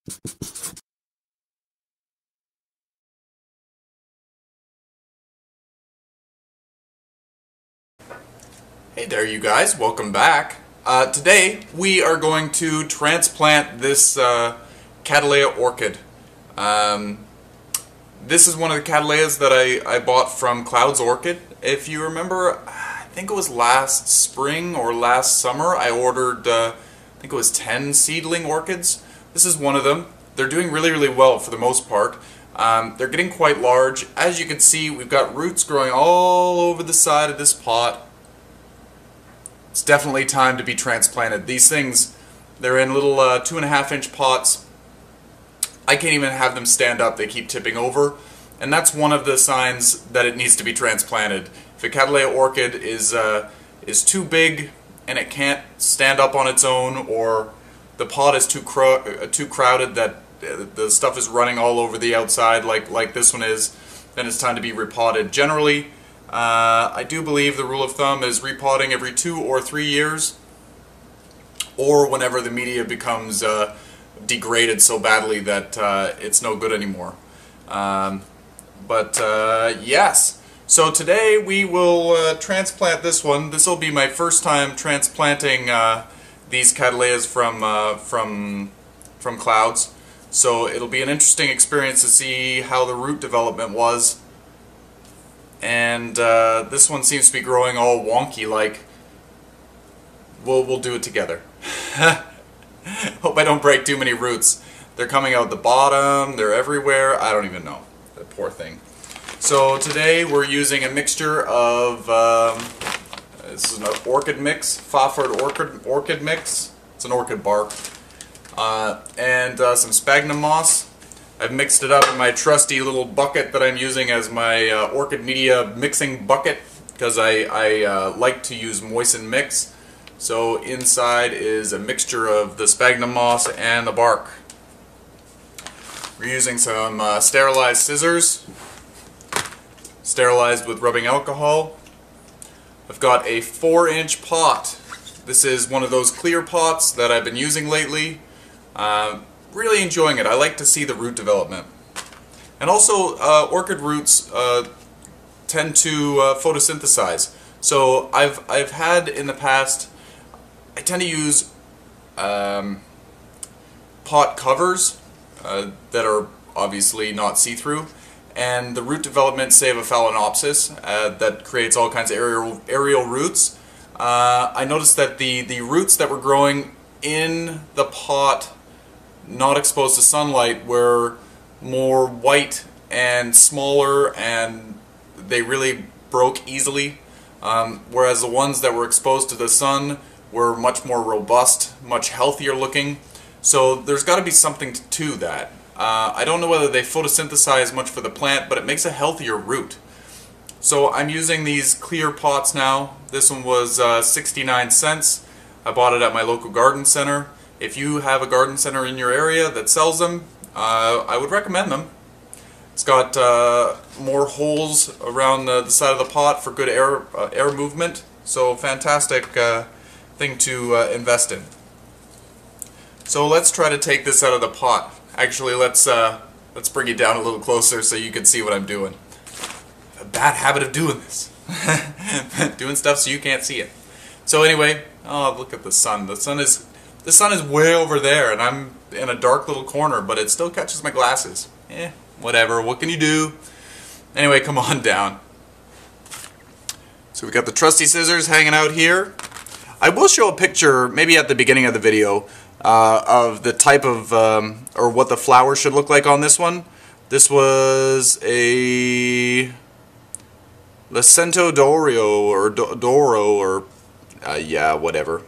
Hey there you guys, welcome back. Today we are going to transplant this Cattleya orchid. This is one of the Cattleyas that I bought from Cloud's Orchid. If you remember, I think it was last spring or last summer, I ordered, I think it was 10 seedling orchids. This is one of them. They're doing really well for the most part. They're getting quite large. As you can see, we've got roots growing all over the side of this pot. It's definitely time to be transplanted. These things, they're in little 2.5 inch pots. I can't even have them stand up, they keep tipping over. And that's one of the signs that it needs to be transplanted. If a Cattleya orchid is too big and it can't stand up on its own, or the pot is too crowded that the stuff is running all over the outside like this one is, then it's time to be repotted. Generally, I do believe the rule of thumb is repotting every 2 or 3 years, or whenever the media becomes degraded so badly that it's no good anymore. Yes, so today we will transplant this one. This will be my first time transplanting these Cattleyas from Clouds, so it'll be an interesting experience to see how the root development was. And this one seems to be growing all wonky like. We'll do it together. Hope I don't break too many roots. They're coming out the bottom, they're everywhere, I don't even know. That poor thing. So today we're using a mixture of, this is an orchid mix, Fafard orchid mix. It's an orchid bark. And some sphagnum moss. I've mixed it up in my trusty little bucket that I'm using as my orchid media mixing bucket, because I like to use moisten mix. So inside is a mixture of the sphagnum moss and the bark. We're using some sterilized scissors, sterilized with rubbing alcohol. I've got a 4-inch pot. This is one of those clear pots that I've been using lately. Really enjoying it. I like to see the root development. And also, orchid roots tend to photosynthesize. So I've had in the past, I tend to use pot covers that are obviously not see-through, and the root development, say of a Phalaenopsis, that creates all kinds of aerial roots. I noticed that the roots that were growing in the pot, not exposed to sunlight, were more white and smaller, and they really broke easily, whereas the ones that were exposed to the sun were much more robust, much healthier looking. So there's got to be something to that. I don't know whether they photosynthesize much for the plant, but it makes a healthier root. So I'm using these clear pots now. This one was 69 cents. I bought it at my local garden center. If you have a garden center in your area that sells them, I would recommend them. It's got more holes around the side of the pot for good air movement. So fantastic thing to invest in. So let's try to take this out of the pot. Actually, let's bring it down a little closer so you can see what I'm doing. A bad habit of doing this. Doing stuff so you can't see it. So anyway, oh, look at the sun. The sun is way over there, and I'm in a dark little corner, but it still catches my glasses. Whatever, what can you do? Anyway, come on down. So we got the trusty scissors hanging out here. I will show a picture, maybe at the beginning of the video, of the type of, or what the flower should look like on this one. This was a Lacento d'Oro, or Doro, or yeah, whatever.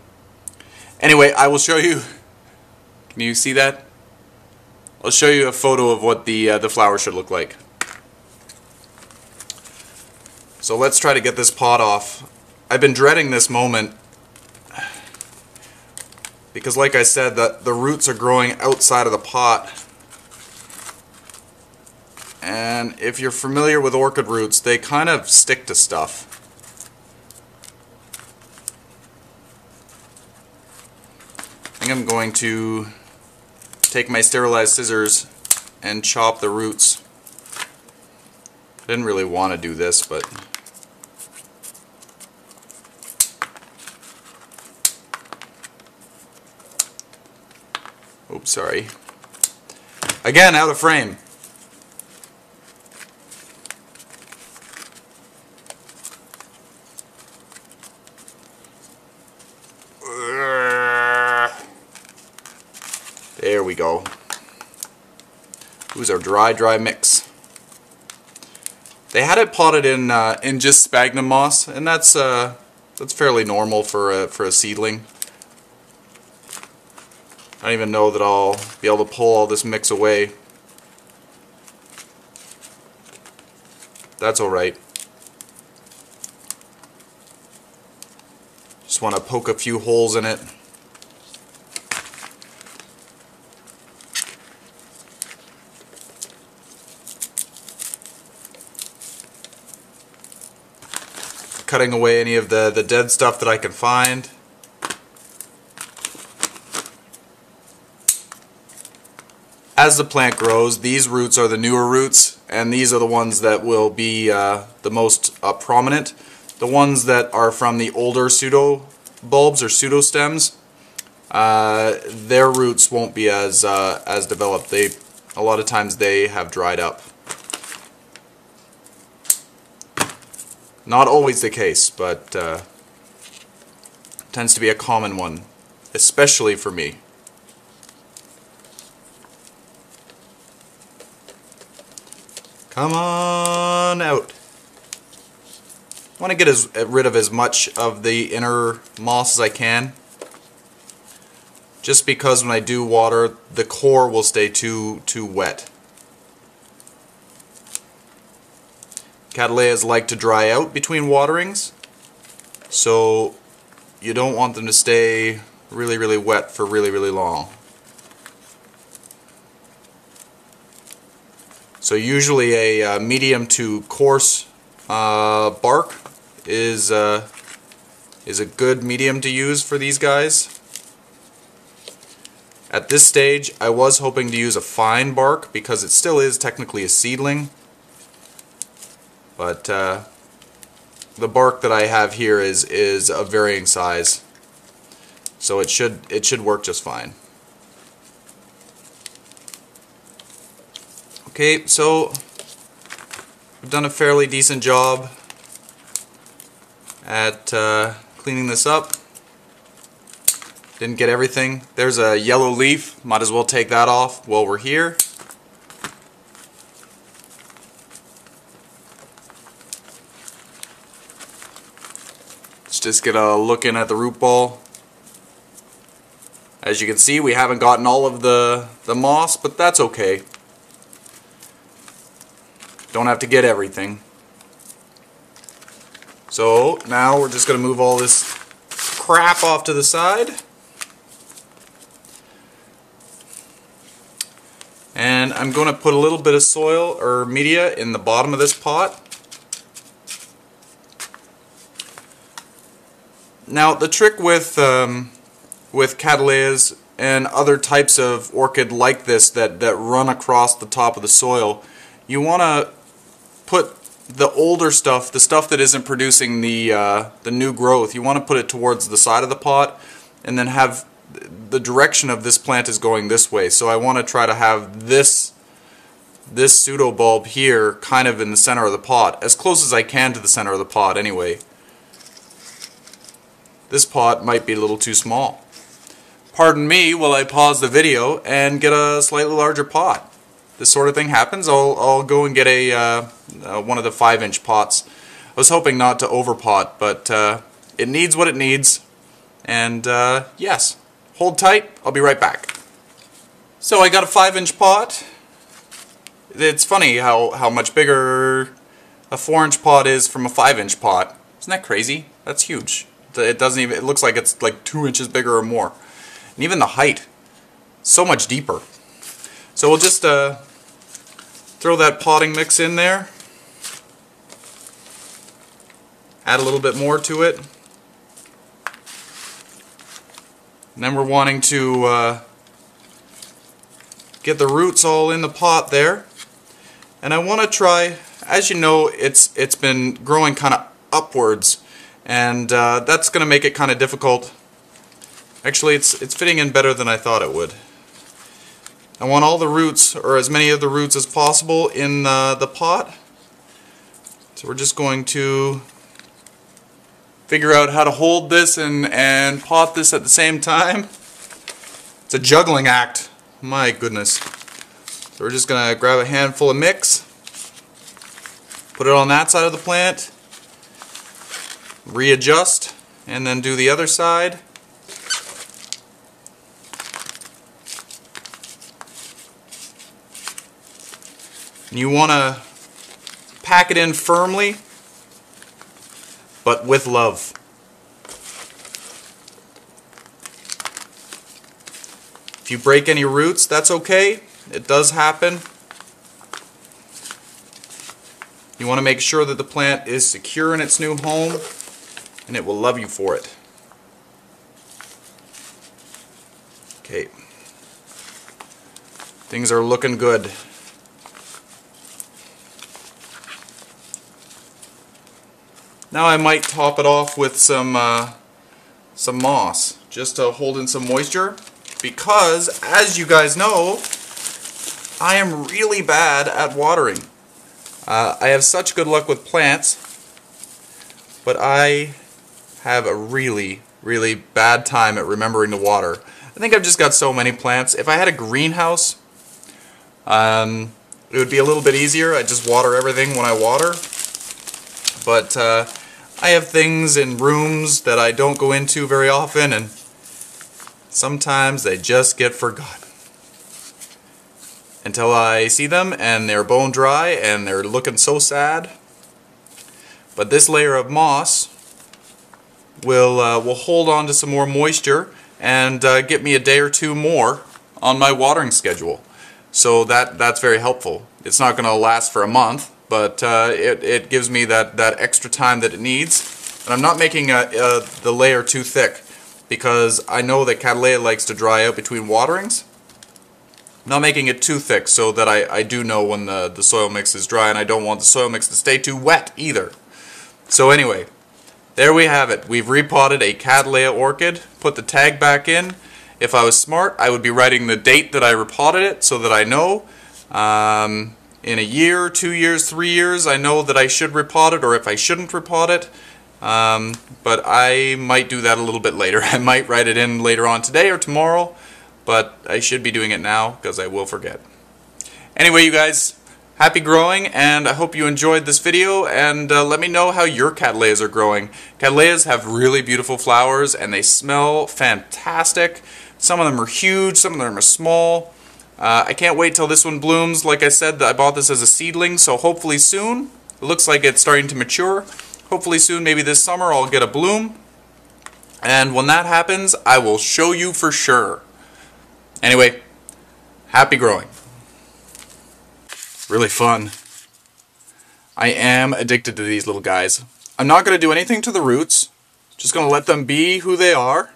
Anyway, I will show you. Can you see that? I'll show you a photo of what the flower should look like. So let's try to get this pot off. I've been dreading this moment because, like I said, the roots are growing outside of the pot. And if you're familiar with orchid roots, they kind of stick to stuff. I think I'm going to take my sterilized scissors and chop the roots. I didn't really want to do this, but oops, sorry. Again, out of frame. There we go. Who's our dry mix? They had it potted in just sphagnum moss, and that's fairly normal for a seedling. I don't even know that I'll be able to pull all this mix away. That's alright. Just want to poke a few holes in it. Cutting away any of the dead stuff that I can find. As the plant grows, these roots are the newer roots, and these are the ones that will be the most prominent. The ones that are from the older pseudo bulbs or pseudo stems, their roots won't be as developed. A lot of times they have dried up. Not always the case, but tends to be a common one, especially for me. Come on out. I want to get rid of as much of the inner moss as I can, just because when I do water, the core will stay too wet. Cattleyas like to dry out between waterings, so you don't want them to stay really wet for really long. So usually a medium to coarse bark is a good medium to use for these guys. At this stage I was hoping to use a fine bark because it still is technically a seedling. But the bark that I have here is of varying size, so it should work just fine. Okay, so we've done a fairly decent job at cleaning this up. Didn't get everything. There's a yellow leaf. Might as well take that off while we're here. Just get a look in at the root ball. As you can see, we haven't gotten all of the moss, but that's okay. Don't have to get everything. So now we're just going to move all this crap off to the side. And I'm going to put a little bit of soil or media in the bottom of this pot. Now the trick with Cattleyas and other types of orchid like this that run across the top of the soil, you want to put the older stuff, the stuff that isn't producing the new growth, you want to put it towards the side of the pot, and then have the direction of this plant is going this way. So I want to try to have this pseudo bulb here kind of in the center of the pot, as close as I can to the center of the pot anyway. This pot might be a little too small. Pardon me while I pause the video and get a slightly larger pot. This sort of thing happens. I'll go and get one of the 5-inch pots. I was hoping not to overpot, but it needs what it needs. And yes, hold tight. I'll be right back. So I got a 5-inch pot. It's funny how much bigger a 4-inch pot is from a 5-inch pot. Isn't that crazy? That's huge. It doesn't even. It looks like it's like 2 inches bigger or more, and even the height, so much deeper. So we'll just throw that potting mix in there. Add a little bit more to it, and then we're wanting to get the roots all in the pot there. And I want to try, as you know, it's been growing kind of upwards, and that's going to make it kind of difficult. Actually, it's fitting in better than I thought it would. I want all the roots, or as many of the roots as possible, in the pot. So we're just going to figure out how to hold this and pot this at the same time. It's a juggling act. My goodness. So we're just going to grab a handful of mix, put it on that side of the plant, readjust, and then do the other side. And you want to pack it in firmly, but with love. If you break any roots, that's okay. It does happen. You want to make sure that the plant is secure in its new home, and it will love you for it. Okay. Things are looking good. Now I might top it off with some moss, just to hold in some moisture, because, as you guys know, I am really bad at watering. I have such good luck with plants, but I have a really, really bad time at remembering to water. I think I've just got so many plants. If I had a greenhouse, it would be a little bit easier. I just water everything when I water. But I have things in rooms that I don't go into very often, and sometimes they just get forgotten. Until I see them and they're bone dry and they're looking so sad. But this layer of moss will hold on to some more moisture and get me a day or two more on my watering schedule. So that's very helpful. It's not going to last for a month, but it gives me that extra time that it needs. And I'm not making the layer too thick, because I know that Cattleya likes to dry out between waterings. I'm not making it too thick so that I do know when the soil mix is dry, and I don't want the soil mix to stay too wet either. So anyway, there we have it. We've repotted a Cattleya orchid, put the tag back in. If I was smart, I would be writing the date that I repotted it so that I know. In a year, 2 years, 3 years, I know that I should repot it, or if I shouldn't repot it. But I might do that a little bit later. I might write it in later on today or tomorrow, but I should be doing it now because I will forget. Anyway, you guys, happy growing, and I hope you enjoyed this video, and let me know how your Cattleyas are growing. Cattleyas have really beautiful flowers, and they smell fantastic. Some of them are huge, some of them are small. I can't wait till this one blooms. Like I said, I bought this as a seedling, so hopefully soon. It looks like it's starting to mature. Hopefully soon, maybe this summer, I'll get a bloom. And when that happens, I will show you for sure. Anyway, happy growing. Really fun. I am addicted to these little guys. I'm not going to do anything to the roots. Just going to let them be who they are.